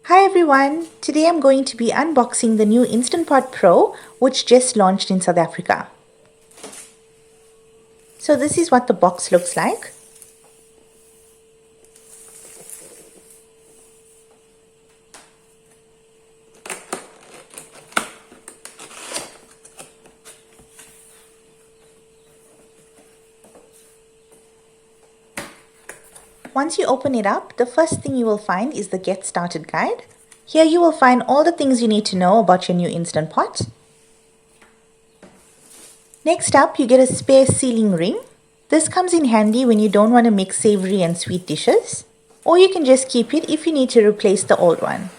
Hi everyone! Today I'm going to be unboxing the new Instant Pot Pro, which just launched in South Africa. So this is what the box looks like. Once you open it up, the first thing you will find is the Get Started guide. Here you will find all the things you need to know about your new Instant Pot. Next up, you get a spare sealing ring. This comes in handy when you don't want to mix savory and sweet dishes, or you can just keep it if you need to replace the old one.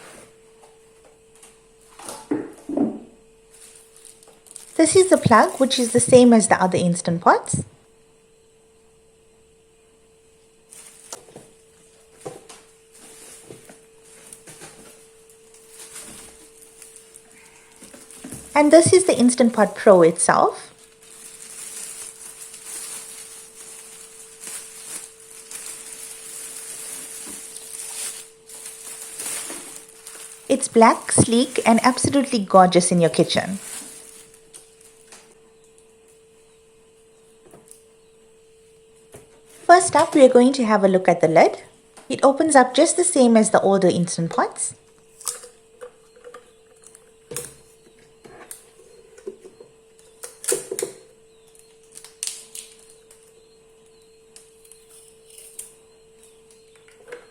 This is the plug, which is the same as the other Instant Pots. And this is the Instant Pot Pro itself. It's black, sleek, and absolutely gorgeous in your kitchen. First up, we are going to have a look at the lid. It opens up just the same as the older Instant Pots.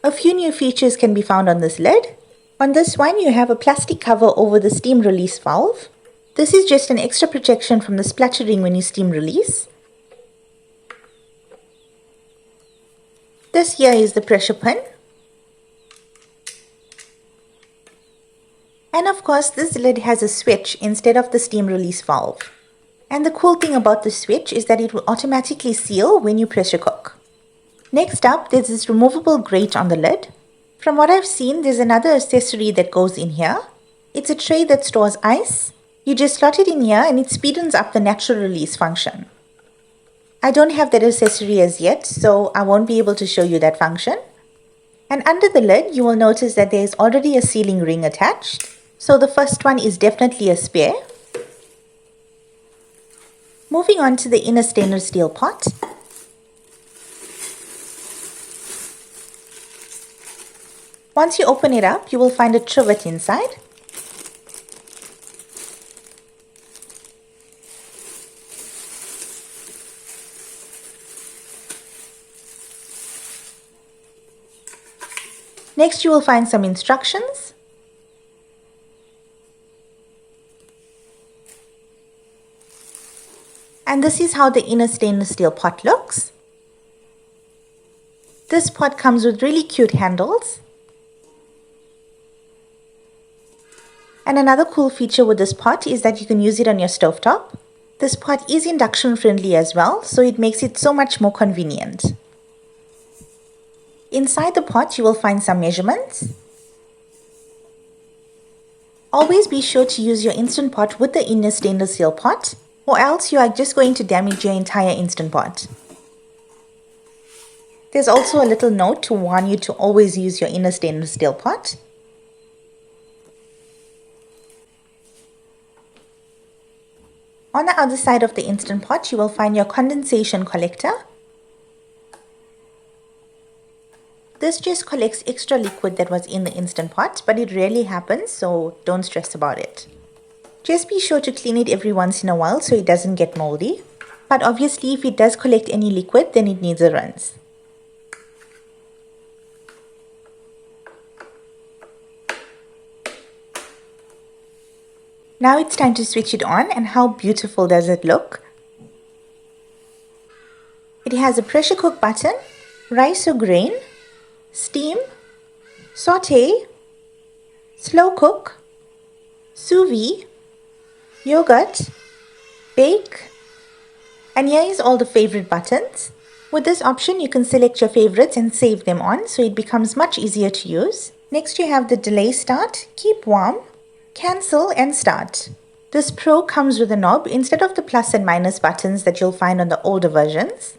A few new features can be found on this lid. On this one, you have a plastic cover over the steam release valve. This is just an extra protection from the splattering when you steam release. This here is the pressure pin. And of course, this lid has a switch instead of the steam release valve. And the cool thing about the switch is that it will automatically seal when you pressure cook. Next up, there's this removable grate on the lid. From what I've seen, there's another accessory that goes in here. It's a tray that stores ice. You just slot it in here and it speeds up the natural release function. I don't have that accessory as yet, so I won't be able to show you that function. And under the lid, you will notice that there is already a sealing ring attached. So the first one is definitely a spare. Moving on to the inner stainless steel pot. Once you open it up, you will find a trivet inside. Next, you will find some instructions. And this is how the inner stainless steel pot looks. This pot comes with really cute handles. And another cool feature with this pot is that you can use it on your stovetop. This pot is induction friendly as well, so it makes it so much more convenient. Inside the pot, you will find some measurements. Always be sure to use your Instant Pot with the inner stainless steel pot, or else you are just going to damage your entire Instant Pot. There's also a little note to warn you to always use your inner stainless steel pot. On the other side of the Instant Pot, you will find your condensation collector. This just collects extra liquid that was in the Instant Pot, but it rarely happens, so don't stress about it. Just be sure to clean it every once in a while so it doesn't get moldy. But obviously, if it does collect any liquid, then it needs a rinse. Now it's time to switch it on, and how beautiful does it look? It has a pressure cook button, rice or grain, steam, sauté, slow cook, sous vide, yogurt, bake, and here is all the favorite buttons. With this option, you can select your favorites and save them on, so it becomes much easier to use. Next, you have the delay start, keep warm, cancel and start. This Pro comes with a knob instead of the plus and minus buttons that you'll find on the older versions.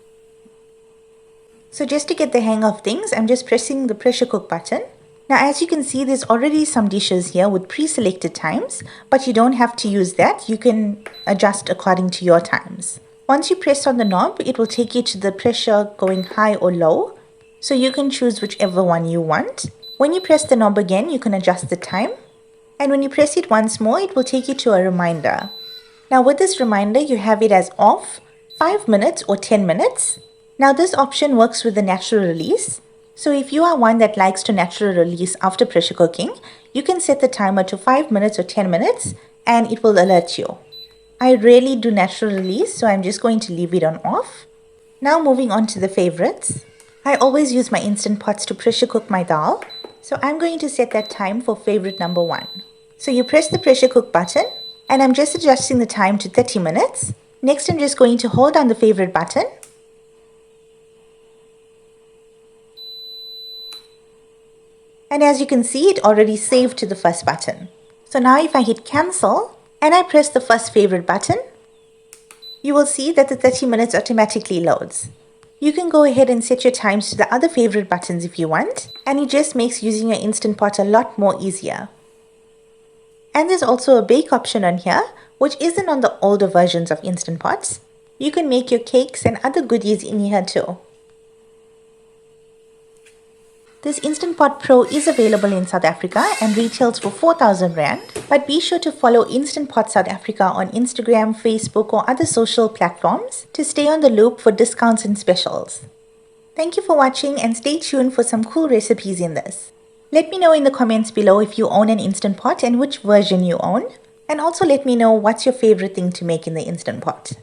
So just to get the hang of things, I'm just pressing the pressure cook button. Now as you can see, there's already some dishes here with pre-selected times, but you don't have to use that. You can adjust according to your times. Once you press on the knob, it will take you to the pressure going high or low. So you can choose whichever one you want. When you press the knob again, you can adjust the time. And when you press it once more, it will take you to a reminder. Now with this reminder, you have it as off, 5 minutes or 10 minutes. Now this option works with the natural release. So if you are one that likes to natural release after pressure cooking, you can set the timer to 5 minutes or 10 minutes and it will alert you. I rarely do natural release, so I'm just going to leave it on off. Now moving on to the favorites. I always use my Instant Pots to pressure cook my dal. So I'm going to set that time for favorite number 1. So you press the pressure cook button and I'm just adjusting the time to 30 minutes. Next I'm just going to hold down the favorite button. And as you can see, it already saved to the first button. So now if I hit cancel and I press the first favorite button, you will see that the 30 minutes automatically loads. You can go ahead and set your times to the other favorite buttons if you want, and it just makes using your Instant Pot a lot more easier. And there's also a bake option on here, which isn't on the older versions of Instant Pots. You can make your cakes and other goodies in here too. This Instant Pot Pro is available in South Africa and retails for 4,000 Rand, but be sure to follow Instant Pot South Africa on Instagram, Facebook or other social platforms to stay on the loop for discounts and specials. Thank you for watching and stay tuned for some cool recipes in this. Let me know in the comments below if you own an Instant Pot and which version you own, and also let me know what's your favorite thing to make in the Instant Pot.